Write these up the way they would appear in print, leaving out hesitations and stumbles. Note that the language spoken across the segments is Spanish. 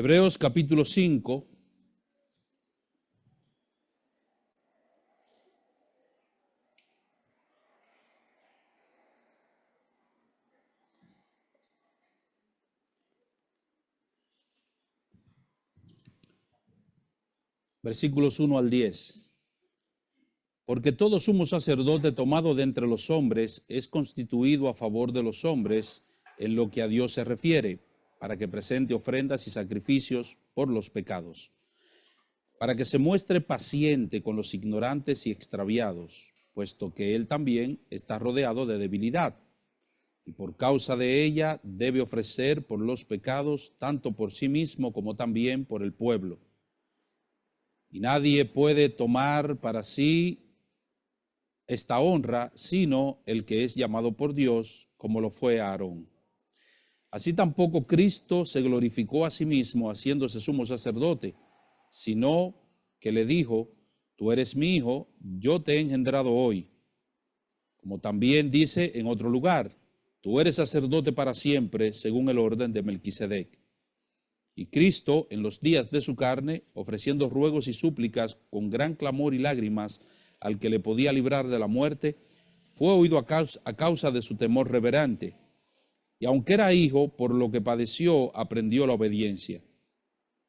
Hebreos capítulo 5. Versículos 1 al 10. Porque todo sumo sacerdote tomado de entre los hombres es constituido a favor de los hombres en lo que a Dios se refiere, para que presente ofrendas y sacrificios por los pecados, para que se muestre paciente con los ignorantes y extraviados, puesto que él también está rodeado de debilidad, y por causa de ella debe ofrecer por los pecados tanto por sí mismo como también por el pueblo. Y nadie puede tomar para sí esta honra, sino el que es llamado por Dios, como lo fue Aarón. Así tampoco Cristo se glorificó a sí mismo haciéndose sumo sacerdote, sino que le dijo: tú eres mi hijo, yo te he engendrado hoy. Como también dice en otro lugar: tú eres sacerdote para siempre, según el orden de Melquisedec. Y Cristo, en los días de su carne, ofreciendo ruegos y súplicas con gran clamor y lágrimas al que le podía librar de la muerte, fue oído a causa de su temor reverente. Y aunque era hijo, por lo que padeció, aprendió la obediencia.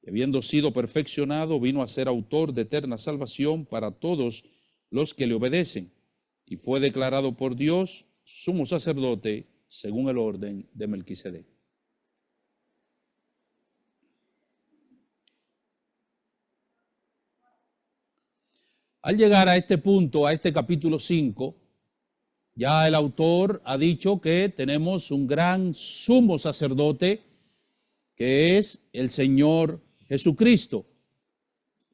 Y habiendo sido perfeccionado, vino a ser autor de eterna salvación para todos los que le obedecen. Y fue declarado por Dios sumo sacerdote según el orden de Melquisedec. Al llegar a este punto, a este capítulo 5, ya el autor ha dicho que tenemos un gran sumo sacerdote, que es el Señor Jesucristo.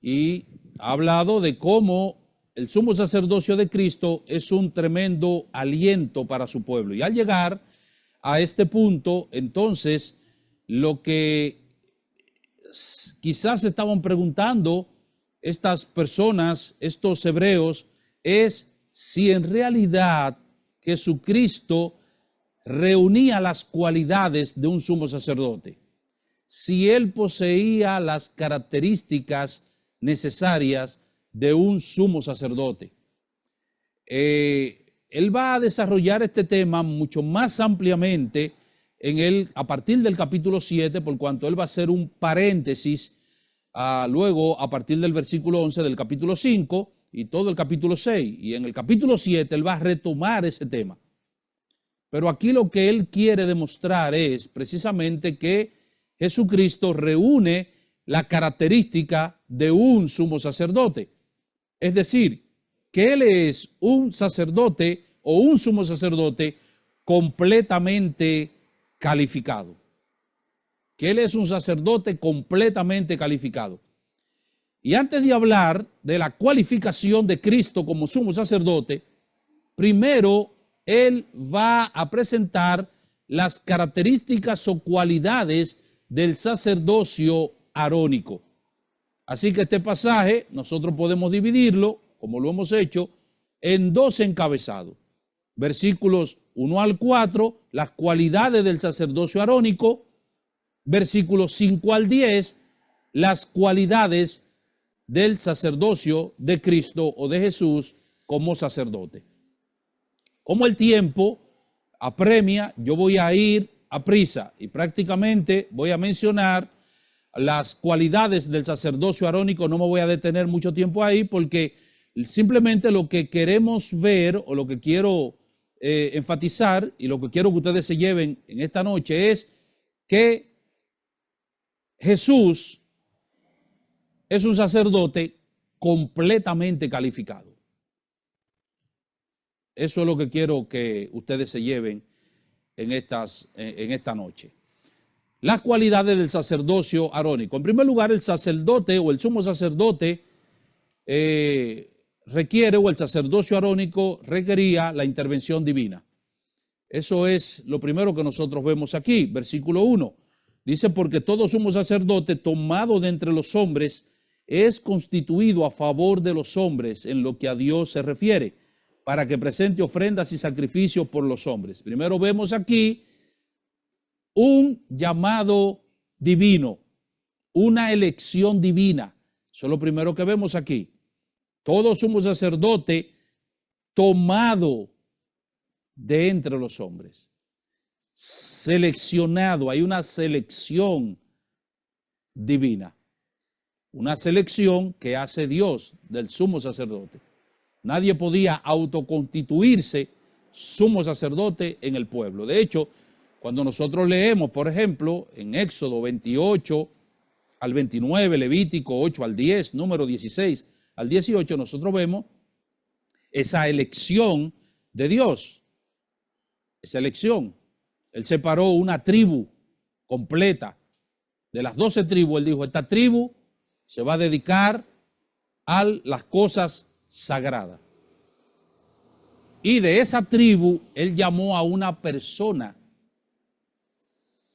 Y ha hablado de cómo el sumo sacerdocio de Cristo es un tremendo aliento para su pueblo. Y al llegar a este punto, entonces, lo que quizás estaban preguntando estas personas, estos hebreos, es si en realidad Jesucristo reunía las cualidades de un sumo sacerdote, si él poseía las características necesarias de un sumo sacerdote. Él va a desarrollar este tema mucho más ampliamente a partir del capítulo 7, por cuanto él va a hacer un paréntesis luego a partir del versículo 11 del capítulo 5 y todo el capítulo 6. Y en el capítulo 7 él va a retomar ese tema. Pero aquí lo que él quiere demostrar es precisamente que Jesucristo reúne la característica de un sumo sacerdote. Es decir, que él es un sacerdote o un sumo sacerdote completamente calificado. Que él es un sacerdote completamente calificado. Y antes de hablar de la cualificación de Cristo como sumo sacerdote, primero él va a presentar las características o cualidades del sacerdocio arónico. Así que este pasaje nosotros podemos dividirlo, como lo hemos hecho, en dos encabezados. Versículos 1 al 4, las cualidades del sacerdocio arónico. Versículos 5 al 10, las cualidades del sacerdocio de Cristo o de Jesús como sacerdote. Como el tiempo apremia, yo voy a ir a prisa y prácticamente voy a mencionar las cualidades del sacerdocio arónico. No me voy a detener mucho tiempo ahí porque simplemente lo que queremos ver o lo que quiero enfatizar y lo que quiero que ustedes se lleven en esta noche es que Jesús es un sacerdote completamente calificado. Eso es lo que quiero que ustedes se lleven en esta noche. Las cualidades del sacerdocio arónico. En primer lugar, el sacerdote o el sumo sacerdote requiere, o el sacerdocio arónico requería la intervención divina. Eso es lo primero que nosotros vemos aquí. Versículo 1. Dice: porque todo sumo sacerdote tomado de entre los hombres es constituido a favor de los hombres en lo que a Dios se refiere, para que presente ofrendas y sacrificios por los hombres. Primero vemos aquí un llamado divino, una elección divina. Eso es lo primero que vemos aquí. Todo sumo sacerdote tomado de entre los hombres. Seleccionado, hay una selección divina. Una selección que hace Dios del sumo sacerdote. Nadie podía autoconstituirse sumo sacerdote en el pueblo. De hecho, cuando nosotros leemos, por ejemplo, en Éxodo 28 al 29, Levítico 8 al 10, Número 16 al 18, nosotros vemos esa elección de Dios. Esa elección. Él separó una tribu completa. De las 12 tribus, él dijo, esta tribu se va a dedicar a las cosas sagradas. Y de esa tribu, él llamó a una persona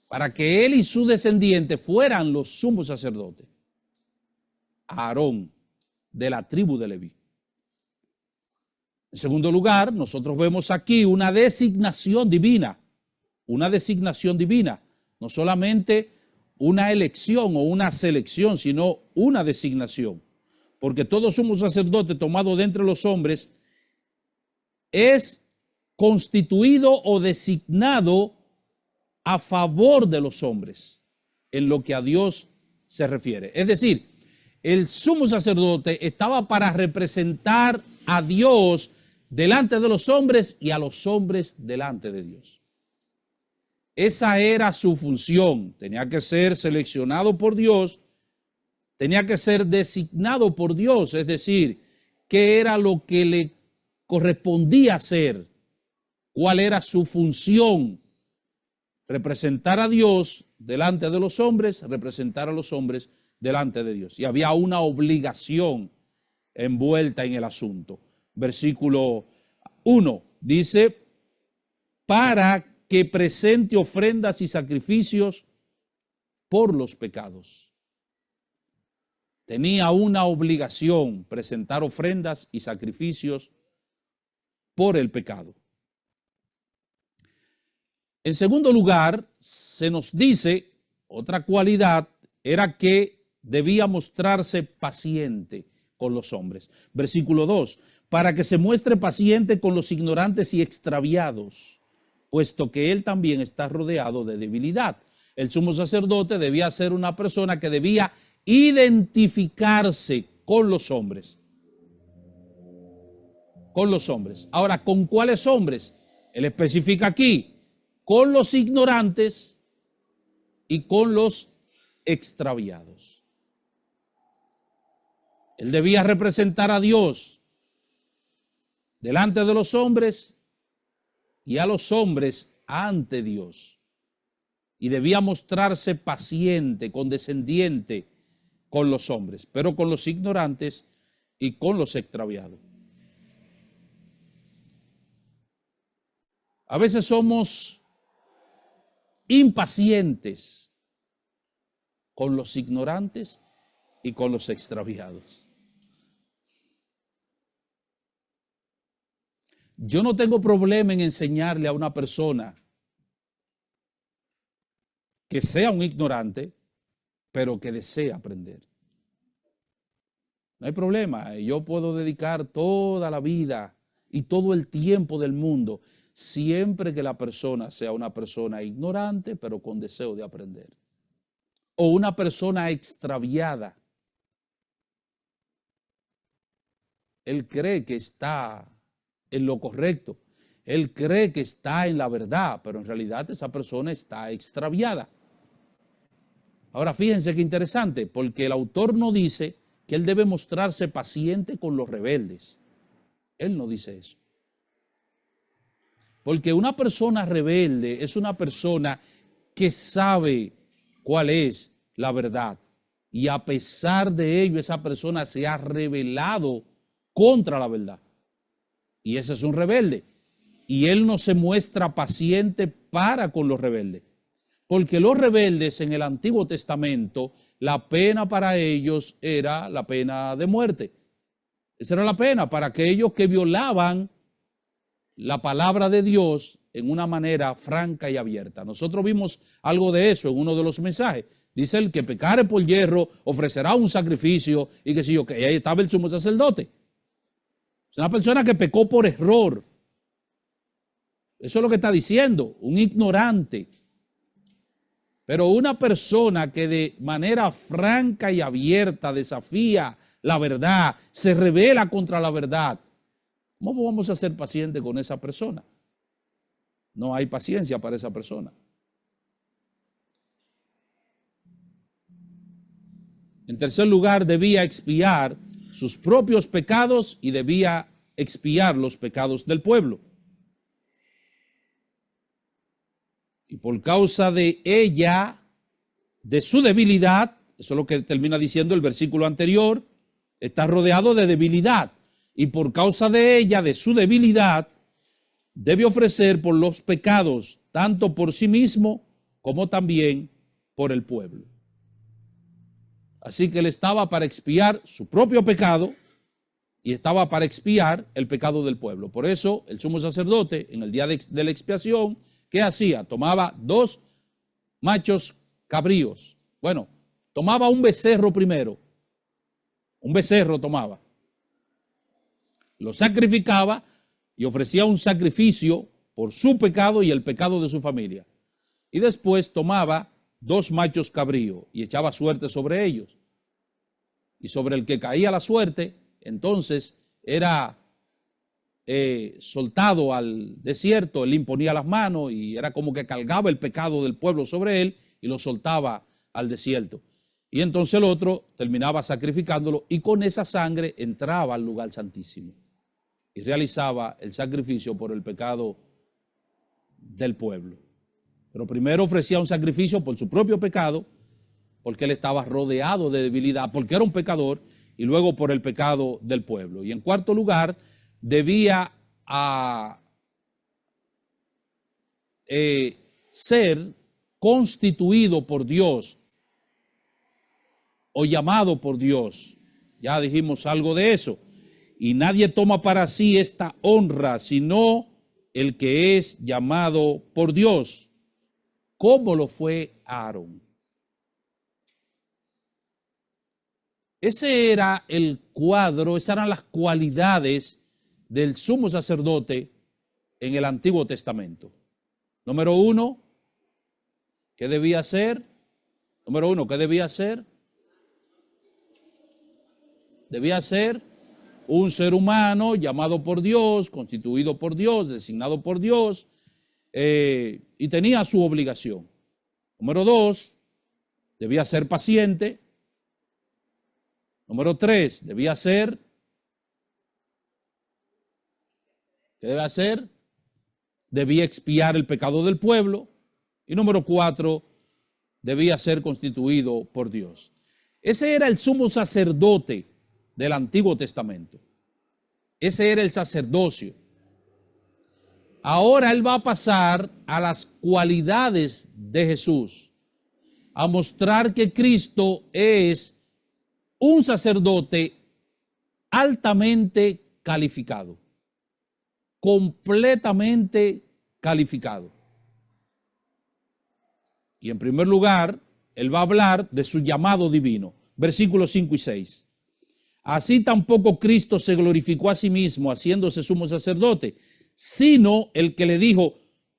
para que él y su descendiente fueran los sumos sacerdotes. Aarón, de la tribu de Leví. En segundo lugar, nosotros vemos aquí una designación divina. Una designación divina. No solamente una elección o una selección, sino una designación. Porque todo sumo sacerdote tomado de entre los hombres es constituido o designado a favor de los hombres en lo que a Dios se refiere. Es decir, el sumo sacerdote estaba para representar a Dios delante de los hombres y a los hombres delante de Dios. Esa era su función. Tenía que ser seleccionado por Dios, tenía que ser designado por Dios, es decir, qué era lo que le correspondía hacer, cuál era su función. Representar a Dios delante de los hombres, representar a los hombres delante de Dios. Y había una obligación envuelta en el asunto. Versículo 1 dice, para que presente ofrendas y sacrificios por los pecados. Tenía una obligación, presentar ofrendas y sacrificios por el pecado. En segundo lugar, se nos dice, otra cualidad era que debía mostrarse paciente con los hombres. Versículo 2, para que se muestre paciente con los ignorantes y extraviados, puesto que él también está rodeado de debilidad. El sumo sacerdote debía ser una persona que debía identificarse con los hombres. Con los hombres. Ahora, ¿con cuáles hombres? Él especifica aquí, con los ignorantes y con los extraviados. Él debía representar a Dios delante de los hombres y a los hombres ante Dios. Y debía mostrarse paciente, condescendiente con los hombres, pero con los ignorantes y con los extraviados. A veces somos impacientes con los ignorantes y con los extraviados. Yo no tengo problema en enseñarle a una persona que sea un ignorante, pero que desee aprender. No hay problema. Yo puedo dedicar toda la vida y todo el tiempo del mundo, siempre que la persona sea una persona ignorante, pero con deseo de aprender. O una persona extraviada. Él cree que está en lo correcto. Él cree que está en la verdad, pero en realidad esa persona está extraviada. Ahora fíjense qué interesante, porque el autor no dice que él debe mostrarse paciente con los rebeldes. Él no dice eso. Porque una persona rebelde es una persona que sabe cuál es la verdad. Y a pesar de ello, esa persona se ha rebelado contra la verdad. Y ese es un rebelde. Y él no se muestra paciente para con los rebeldes. Porque los rebeldes en el Antiguo Testamento, la pena para ellos era la pena de muerte. Esa era la pena para aquellos que violaban la palabra de Dios en una manera franca y abierta. Nosotros vimos algo de eso en uno de los mensajes. Dice: el que pecare por hierro ofrecerá un sacrificio, y que si yo, que ahí estaba el sumo sacerdote. Es una persona que pecó por error. Eso es lo que está diciendo, un ignorante. Pero una persona que de manera franca y abierta desafía la verdad, se rebela contra la verdad, ¿cómo vamos a ser pacientes con esa persona? No hay paciencia para esa persona. En tercer lugar, debía expiar sus propios pecados y debía expiar los pecados del pueblo. Y por causa de ella, de su debilidad, eso es lo que termina diciendo el versículo anterior, está rodeado de debilidad. Y por causa de ella, de su debilidad, debe ofrecer por los pecados, tanto por sí mismo como también por el pueblo. Así que él estaba para expiar su propio pecado y estaba para expiar el pecado del pueblo. Por eso el sumo sacerdote, en el día de la expiación, ¿qué hacía? Tomaba 2 machos cabríos. Bueno, tomaba un becerro primero. Un becerro tomaba. Lo sacrificaba y ofrecía un sacrificio por su pecado y el pecado de su familia. Y después tomaba 2 machos cabríos y echaba suerte sobre ellos. Y sobre el que caía la suerte, entonces era soltado al desierto. Él imponía las manos y era como que cargaba el pecado del pueblo sobre él y lo soltaba al desierto. Y entonces el otro terminaba sacrificándolo y con esa sangre entraba al lugar santísimo y realizaba el sacrificio por el pecado del pueblo. Pero primero ofrecía un sacrificio por su propio pecado, porque él estaba rodeado de debilidad, porque era un pecador, y luego por el pecado del pueblo. Y en cuarto lugar, debía ser constituido por Dios o llamado por Dios. Ya dijimos algo de eso. Y nadie toma para sí esta honra, sino el que es llamado por Dios, como lo fue Aarón. Ese era el cuadro, esas eran las cualidades del sumo sacerdote en el Antiguo Testamento. Número uno, ¿qué debía hacer? Número uno, ¿qué debía hacer? Debía ser un ser humano llamado por Dios, constituido por Dios, designado por Dios, y tenía su obligación. Número dos, debía ser paciente. Número 3, debía ser, ¿qué debe hacer? Debía expiar el pecado del pueblo. Y número 4, debía ser constituido por Dios. Ese era el sumo sacerdote del Antiguo Testamento. Ese era el sacerdocio. Ahora él va a pasar a las cualidades de Jesús, a mostrar que Cristo es un sacerdote altamente calificado, completamente calificado. Y en primer lugar, él va a hablar de su llamado divino. Versículos 5 y 6. Así tampoco Cristo se glorificó a sí mismo haciéndose sumo sacerdote, sino el que le dijo: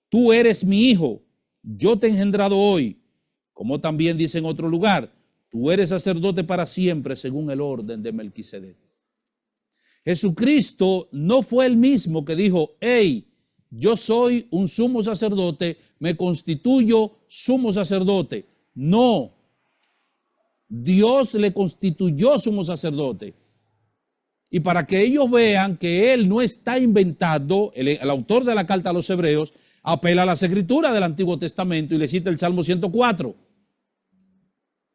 tú eres mi hijo, yo te he engendrado hoy. Como también dice en otro lugar: tú eres sacerdote para siempre según el orden de Melquisedec. Jesucristo no fue el mismo que dijo: hey, yo soy un sumo sacerdote, me constituyo sumo sacerdote. No, Dios le constituyó sumo sacerdote. Y para que ellos vean que él no está inventando, el autor de la carta a los Hebreos apela a las escrituras del Antiguo Testamento y le cita el Salmo 104.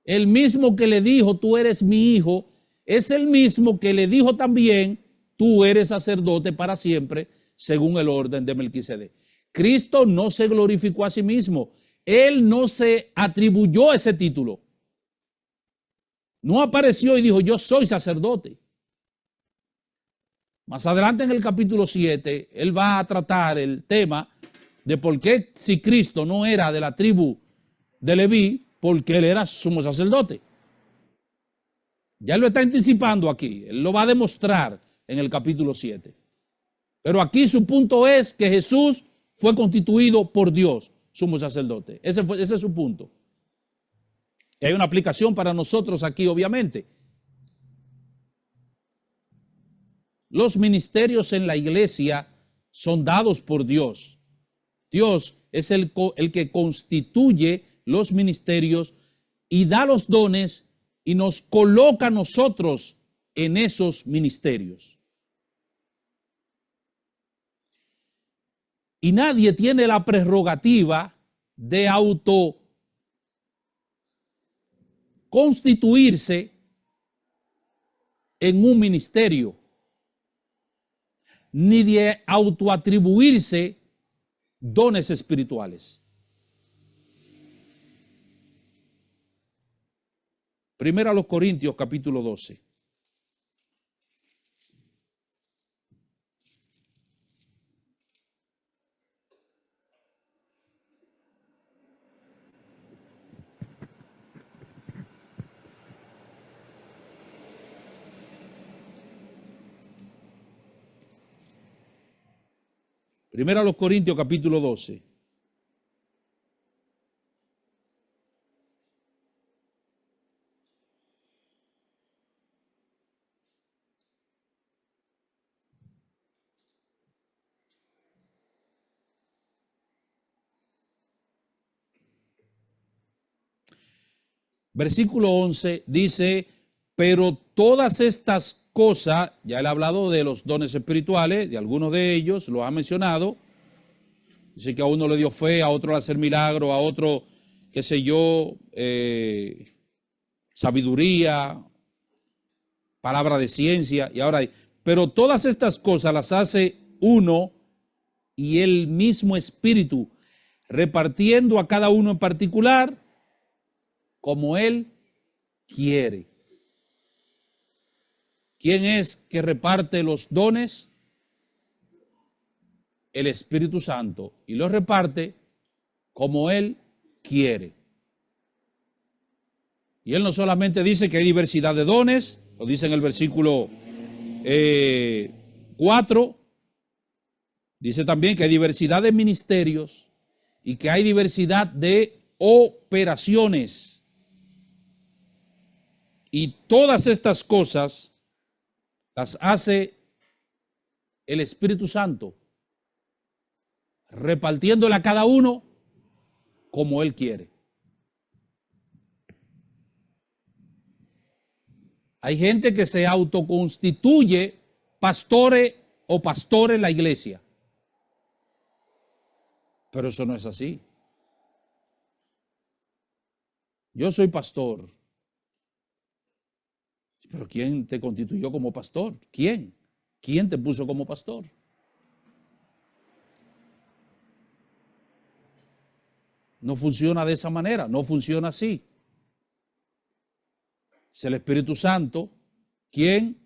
El mismo que le dijo: tú eres mi hijo, es el mismo que le dijo también: tú eres sacerdote para siempre, según el orden de Melquisedec. Cristo no se glorificó a sí mismo. Él no se atribuyó ese título. No apareció y dijo: yo soy sacerdote. Más adelante en el capítulo 7, él va a tratar el tema de por qué, si Cristo no era de la tribu de Leví, porque él era sumo sacerdote. Ya él lo está anticipando aquí, él lo va a demostrar en el capítulo 7. Pero aquí su punto es que Jesús fue constituido por Dios, sumo sacerdote. Ese es su punto. Y hay una aplicación para nosotros aquí, obviamente. Los ministerios en la iglesia son dados por Dios. Dios es el que constituye los ministerios y da los dones y nos coloca a nosotros en esos ministerios. Y nadie tiene la prerrogativa de constituirse en un ministerio, ni de autoatribuirse dones espirituales. Primera a los Corintios, capítulo 12. Primera a los Corintios, capítulo 12. Versículo 11 dice, pero todas estas cosas, ya él ha hablado de los dones espirituales, de algunos de ellos, lo ha mencionado. Dice que a uno le dio fe, a otro al hacer milagro, a otro, qué sé yo, sabiduría, palabra de ciencia. Y ahora, pero todas estas cosas las hace uno y el mismo Espíritu, repartiendo a cada uno en particular como Él quiere. ¿Quién es que reparte los dones? El Espíritu Santo. Y los reparte como Él quiere. Y Él no solamente dice que hay diversidad de dones, lo dice en el versículo 4, dice también que hay diversidad de ministerios y que hay diversidad de operaciones. Y todas estas cosas las hace el Espíritu Santo, repartiéndole a cada uno como Él quiere. Hay gente que se autoconstituye pastores o pastor en la iglesia. Pero eso no es así. Yo soy pastor. Pero ¿quién te constituyó como pastor? ¿Quién? ¿Quién te puso como pastor? No funciona de esa manera, no funciona así. Es el Espíritu Santo quien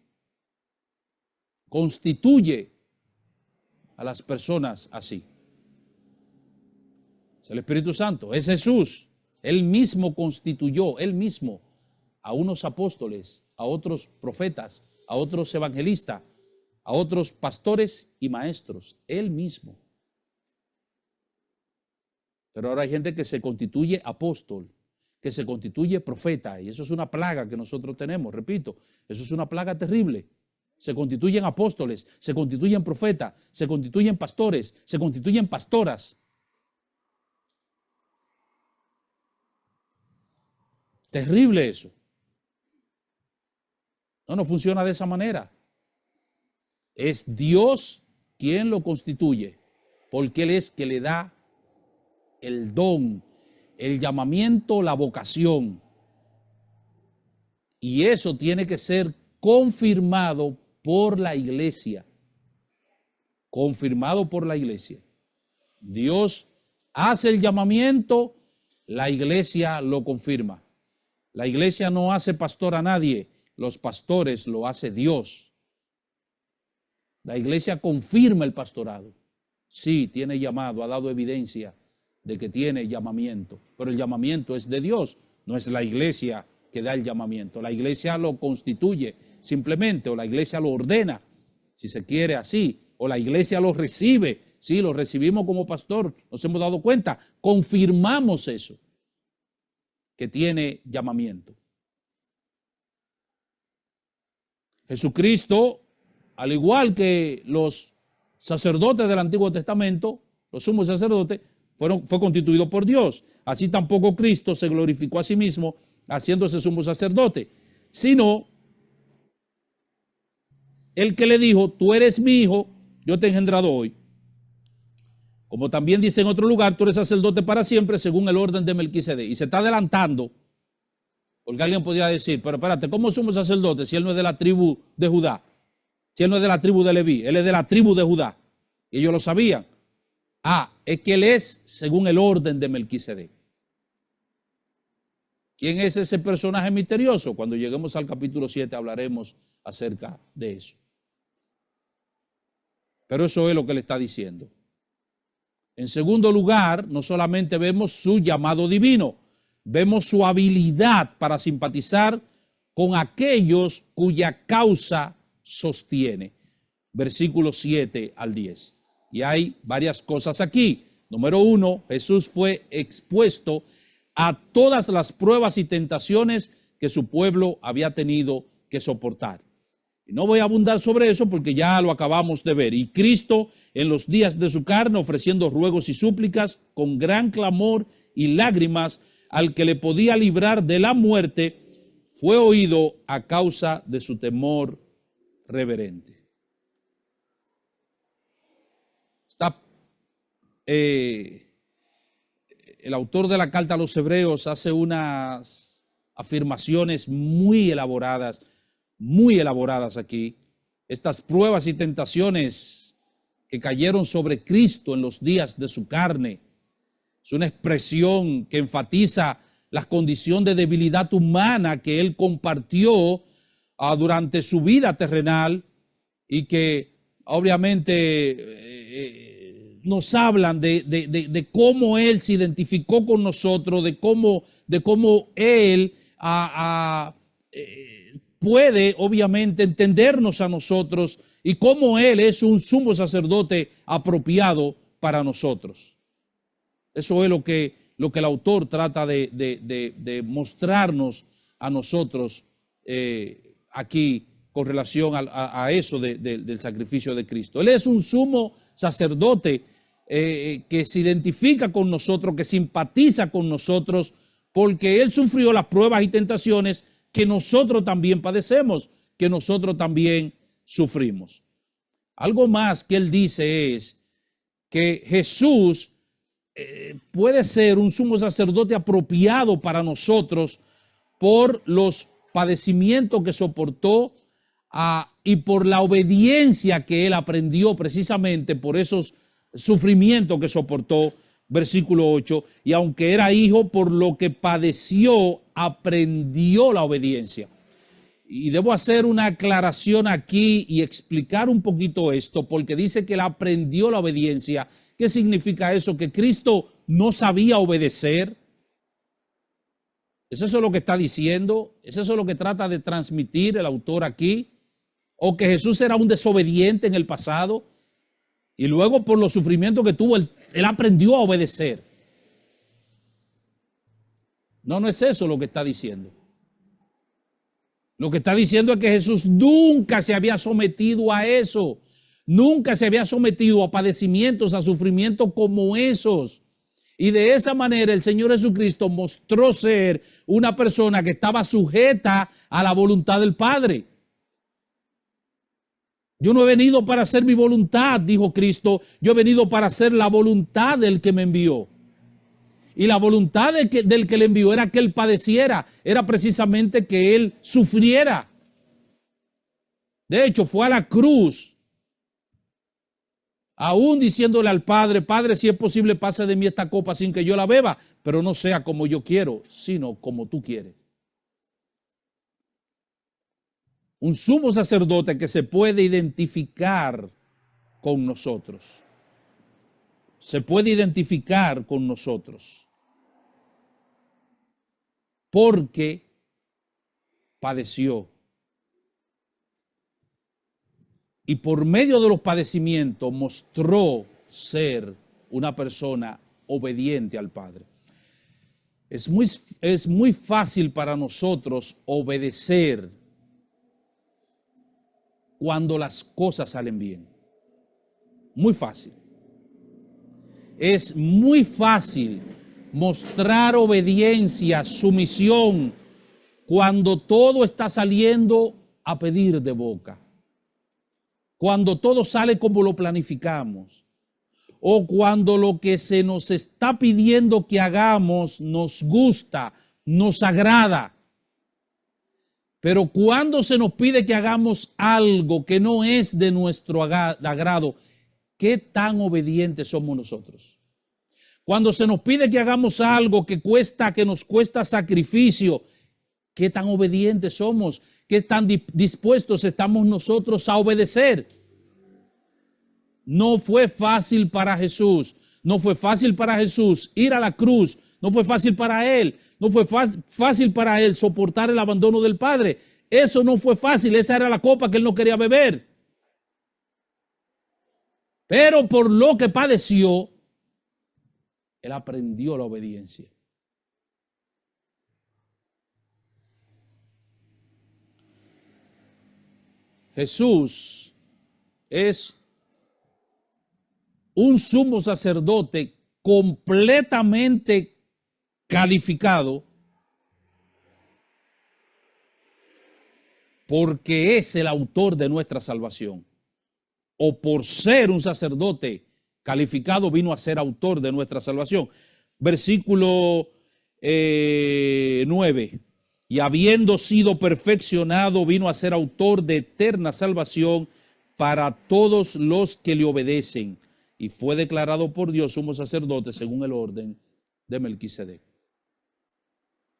constituye a las personas así. Es el Espíritu Santo, es Jesús. Él mismo constituyó, Él mismo, a unos apóstoles, a otros profetas, a otros evangelistas, a otros pastores y maestros. Él mismo. Pero ahora hay gente que se constituye apóstol, que se constituye profeta, y eso es una plaga que nosotros tenemos, repito, eso es una plaga terrible. Se constituyen apóstoles, se constituyen profetas, se constituyen pastores, se constituyen pastoras. Terrible eso. No funciona de esa manera. Es Dios quien lo constituye, porque Él es que le da el don, el llamamiento, la vocación. Y eso tiene que ser confirmado por la iglesia. Confirmado por la iglesia. Dios hace el llamamiento, la iglesia lo confirma. La iglesia no hace pastor a nadie, los pastores lo hace Dios. La iglesia confirma el pastorado. Sí, tiene llamado, ha dado evidencia de que tiene llamamiento, pero el llamamiento es de Dios, No es la iglesia que da el llamamiento. La iglesia lo constituye simplemente, o la iglesia lo ordena, si se quiere así, o la iglesia lo recibe. Sí, lo recibimos como pastor, nos hemos dado cuenta, confirmamos eso, que tiene llamamiento. Jesucristo, al igual que los sacerdotes del Antiguo Testamento, los sumos sacerdotes, fue constituido por Dios. Así tampoco Cristo se glorificó a sí mismo haciéndose sumo sacerdote, sino el que le dijo, tú eres mi hijo, yo te he engendrado hoy. Como también dice en otro lugar, tú eres sacerdote para siempre según el orden de Melquisedec. Y se está adelantando, porque alguien podría decir, pero espérate, ¿cómo somos sacerdotes si él no es de la tribu de Judá? Si él no es de la tribu de Leví, él es de la tribu de Judá. Y ellos lo sabían. Es que él es según el orden de Melquisedec. ¿Quién es ese personaje misterioso? Cuando lleguemos al capítulo 7 hablaremos acerca de eso. Pero eso es lo que le está diciendo. En segundo lugar, no solamente vemos su llamado divino, vemos su habilidad para simpatizar con aquellos cuya causa sostiene. Versículos 7 al 10. Y hay varias cosas aquí. Número 1, Jesús fue expuesto a todas las pruebas y tentaciones que su pueblo había tenido que soportar. Y no voy a abundar sobre eso porque ya lo acabamos de ver. Y Cristo en los días de su carne ofreciendo ruegos y súplicas con gran clamor y lágrimas al que le podía librar de la muerte, fue oído a causa de su temor reverente. El autor de la carta a los Hebreos hace unas afirmaciones muy elaboradas aquí. Estas pruebas y tentaciones que cayeron sobre Cristo en los días de su carne, es una expresión que enfatiza la condición de debilidad humana que él compartió durante su vida terrenal y que obviamente nos hablan de cómo él se identificó con nosotros, de cómo él puede obviamente entendernos a nosotros y cómo él es un sumo sacerdote apropiado para nosotros. Eso es lo que el autor trata de mostrarnos a nosotros aquí con relación a eso del sacrificio de Cristo. Él es un sumo sacerdote que se identifica con nosotros, que simpatiza con nosotros, porque él sufrió las pruebas y tentaciones que nosotros también padecemos, que nosotros también sufrimos. Algo más que él dice es que Jesús puede ser un sumo sacerdote apropiado para nosotros por los padecimientos que soportó y por la obediencia que él aprendió precisamente por esos sufrimientos que soportó. Versículo 8, y aunque era hijo, por lo que padeció, aprendió la obediencia. Y debo hacer una aclaración aquí y explicar un poquito esto, porque dice que él aprendió la obediencia. ¿Qué significa eso? ¿Que Cristo no sabía obedecer? ¿Es eso lo que está diciendo? ¿Es eso lo que trata de transmitir el autor aquí? ¿O que Jesús era un desobediente en el pasado? Y luego por los sufrimientos que tuvo, él aprendió a obedecer. No es eso lo que está diciendo. Lo que está diciendo es que Jesús nunca se había sometido a eso. Nunca se había sometido a padecimientos, a sufrimientos como esos. Y de esa manera el Señor Jesucristo mostró ser una persona que estaba sujeta a la voluntad del Padre. Yo no he venido para hacer mi voluntad, dijo Cristo. Yo he venido para hacer la voluntad del que me envió. Y la voluntad del que le envió era que él padeciera. Era precisamente que él sufriera. De hecho, fue a la cruz, aún diciéndole al Padre, Padre, si es posible, pase de mí esta copa sin que yo la beba, pero no sea como yo quiero, sino como tú quieres. Un sumo sacerdote que se puede identificar con nosotros. Se puede identificar con nosotros. porque padeció. Y por medio de los padecimientos mostró ser una persona obediente al Padre. Es muy fácil para nosotros obedecer cuando las cosas salen bien. Muy fácil. Es muy fácil mostrar obediencia, sumisión, cuando todo está saliendo a pedir de boca. Cuando todo sale como lo planificamos. O cuando lo que se nos está pidiendo que hagamos nos gusta, nos agrada. Pero cuando se nos pide que hagamos algo que no es de nuestro agrado, ¿qué tan obedientes somos nosotros? Cuando se nos pide que hagamos algo que nos cuesta sacrificio, ¿qué tan obedientes somos? ¿Qué tan dispuestos estamos nosotros a obedecer? No fue fácil para Jesús. No fue fácil para Jesús ir a la cruz. No fue fácil para él. No fue fácil para él soportar el abandono del Padre. Eso no fue fácil. Esa era la copa que él no quería beber. Pero por lo que padeció, él aprendió la obediencia. Jesús es un sumo sacerdote completamente calificado porque es el autor de nuestra salvación. O por ser un sacerdote calificado vino a ser autor de nuestra salvación. Versículo 9. Y habiendo sido perfeccionado, vino a ser autor de eterna salvación para todos los que le obedecen. Y fue declarado por Dios sumo sacerdote según el orden de Melquisedec.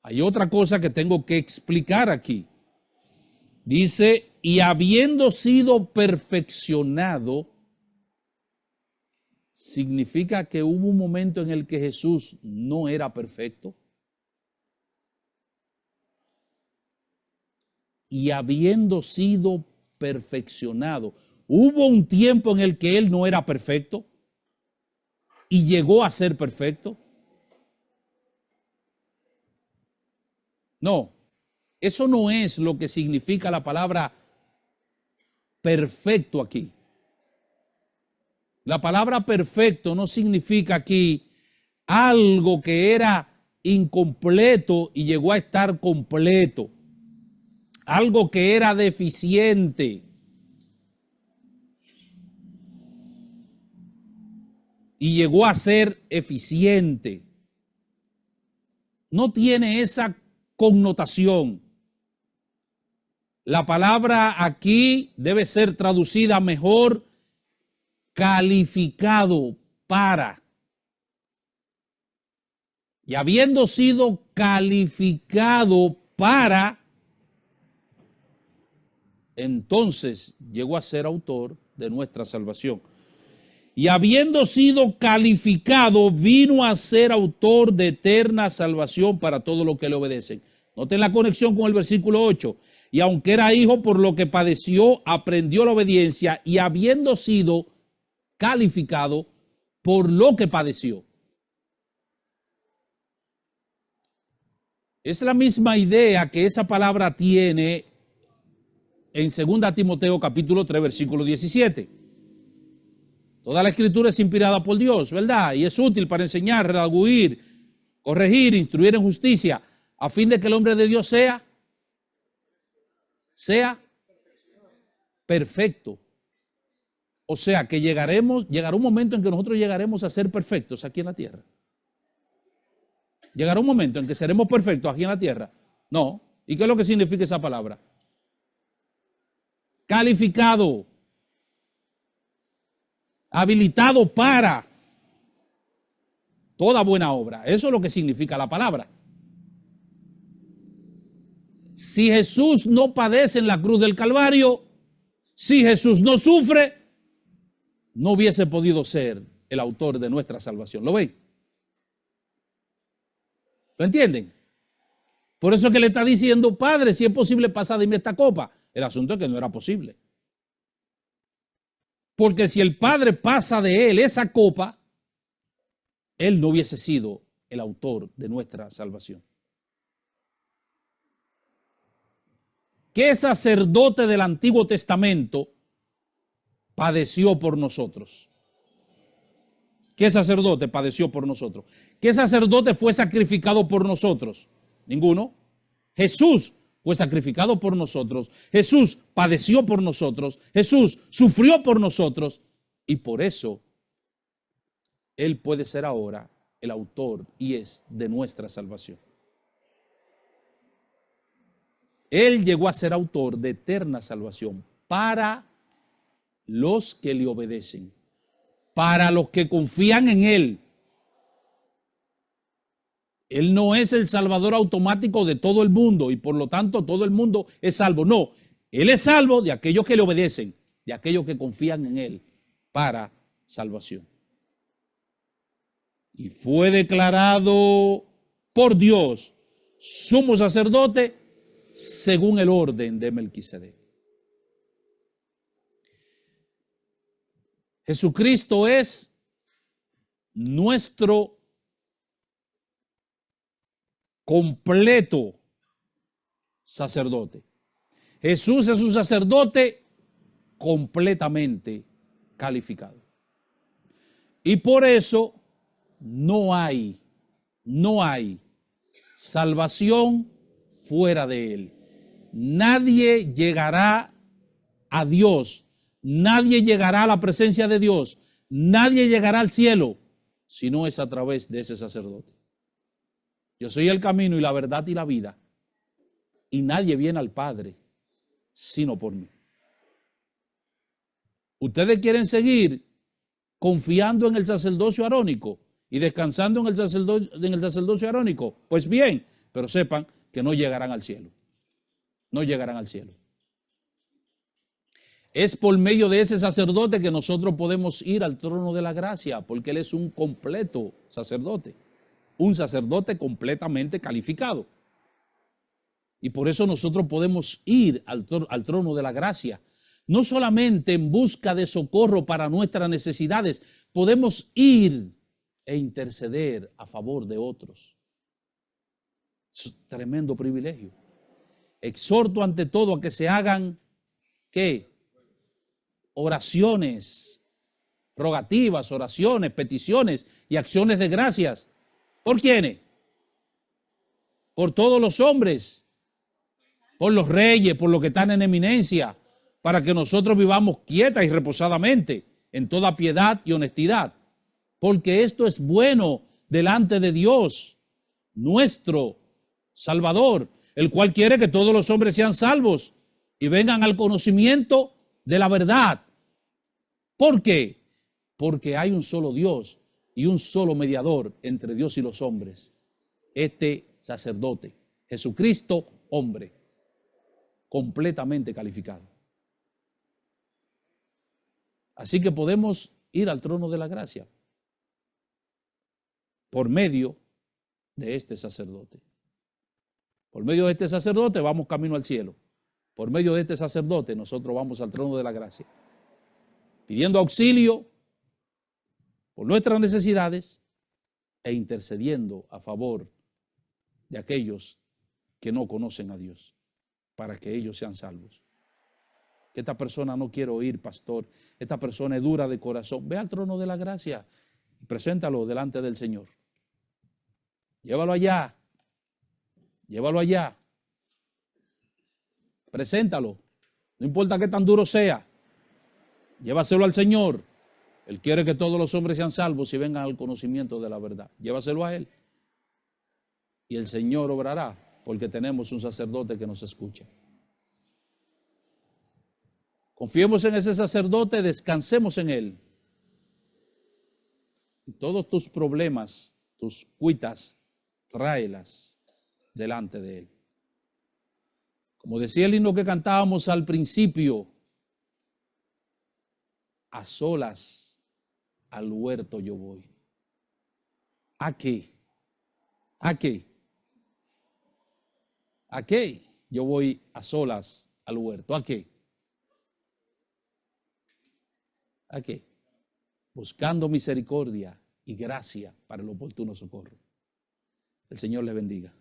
Hay otra cosa que tengo que explicar aquí. Dice, y habiendo sido perfeccionado, significa que hubo un momento en el que Jesús no era perfecto. Y habiendo sido perfeccionado, hubo un tiempo en el que él no era perfecto y llegó a ser perfecto. No, eso no es lo que significa la palabra perfecto aquí. La palabra perfecto no significa aquí algo que era incompleto y llegó a estar completo. Algo que era deficiente y llegó a ser eficiente. No tiene esa connotación. La palabra aquí debe ser traducida mejor, calificado para. Y habiendo sido calificado para, entonces llegó a ser autor de nuestra salvación. Y habiendo sido calificado, vino a ser autor de eterna salvación para todos los que le obedecen. Noten la conexión con el versículo 8. Y aunque era hijo, por lo que padeció, aprendió la obediencia, y habiendo sido calificado, por lo que padeció. Es la misma idea que esa palabra tiene en 2 Timoteo capítulo 3, versículo 17. Toda la escritura es inspirada por Dios, ¿verdad? Y es útil para enseñar, redarguir, corregir, instruir en justicia, a fin de que el hombre de Dios sea perfecto. O sea, que llegará un momento en que nosotros llegaremos a ser perfectos aquí en la tierra. Llegará un momento en que seremos perfectos aquí en la tierra. No. ¿Y qué es lo que significa esa palabra? Calificado, habilitado para toda buena obra. Eso es lo que significa la palabra. Si Jesús no padece en la cruz del Calvario, si Jesús no sufre, no hubiese podido ser el autor de nuestra salvación. ¿Lo ven? ¿Lo entienden? Por eso es que le está diciendo, Padre, si es posible, pasa de mí esta copa. El asunto es que no era posible. Porque si el Padre pasa de él esa copa, él no hubiese sido el autor de nuestra salvación. ¿Qué sacerdote del Antiguo Testamento padeció por nosotros? ¿Qué sacerdote padeció por nosotros? ¿Qué sacerdote fue sacrificado por nosotros? Ninguno. Jesús fue sacrificado por nosotros. Jesús padeció por nosotros. Jesús sufrió por nosotros. Y por eso Él puede ser ahora el autor y es de nuestra salvación. Él llegó a ser autor de eterna salvación para los que le obedecen, para los que confían en Él. Él no es el salvador automático de todo el mundo y por lo tanto todo el mundo es salvo. No, Él es salvo de aquellos que le obedecen, de aquellos que confían en Él para salvación. Y fue declarado por Dios sumo sacerdote según el orden de Melquisedec. Jesucristo es nuestro completo sacerdote. Jesús es un sacerdote completamente calificado. Y por eso no hay salvación fuera de Él. Nadie llegará a Dios, nadie llegará a la presencia de Dios, nadie llegará al cielo si no es a través de ese sacerdote. Yo soy el camino y la verdad y la vida, y nadie viene al Padre sino por mí. ¿Ustedes quieren seguir confiando en el sacerdocio arónico y descansando en el sacerdocio arónico? Pues bien, pero sepan que no llegarán al cielo. No llegarán al cielo. Es por medio de ese sacerdote que nosotros podemos ir al trono de la gracia, porque Él es un completo sacerdote, un sacerdote completamente calificado. Y por eso nosotros podemos ir al trono de la gracia, no solamente en busca de socorro para nuestras necesidades, podemos ir e interceder a favor de otros. Es un tremendo privilegio. Exhorto ante todo a que se hagan, ¿qué? Oraciones, rogativas, oraciones, peticiones y acciones de gracias. ¿Por quiénes? Por todos los hombres, por los reyes, por los que están en eminencia, para que nosotros vivamos quieta y reposadamente en toda piedad y honestidad. Porque esto es bueno delante de Dios, nuestro Salvador, el cual quiere que todos los hombres sean salvos y vengan al conocimiento de la verdad. ¿Por qué? Porque hay un solo Dios y un solo mediador entre Dios y los hombres. Este sacerdote, Jesucristo, hombre, completamente calificado. Así que podemos ir al trono de la gracia por medio de este sacerdote. Por medio de este sacerdote vamos camino al cielo. Por medio de este sacerdote nosotros vamos al trono de la gracia, pidiendo auxilio por nuestras necesidades e intercediendo a favor de aquellos que no conocen a Dios, para que ellos sean salvos. Que esta persona no quiere oír, pastor, esta persona es dura de corazón. Ve al trono de la gracia y preséntalo delante del Señor. Llévalo allá. Llévalo allá. Preséntalo. No importa qué tan duro sea. Llévaselo al Señor. Él quiere que todos los hombres sean salvos y vengan al conocimiento de la verdad. Llévaselo a Él. Y el Señor obrará, porque tenemos un sacerdote que nos escucha. Confiemos en ese sacerdote, descansemos en Él. Y todos tus problemas, tus cuitas, tráelas delante de Él. Como decía el himno que cantábamos al principio, a solas al huerto yo voy. ¿A qué? ¿A qué? ¿A qué yo voy a solas al huerto? ¿A qué? ¿A qué? Buscando misericordia y gracia para el oportuno socorro. El Señor les bendiga.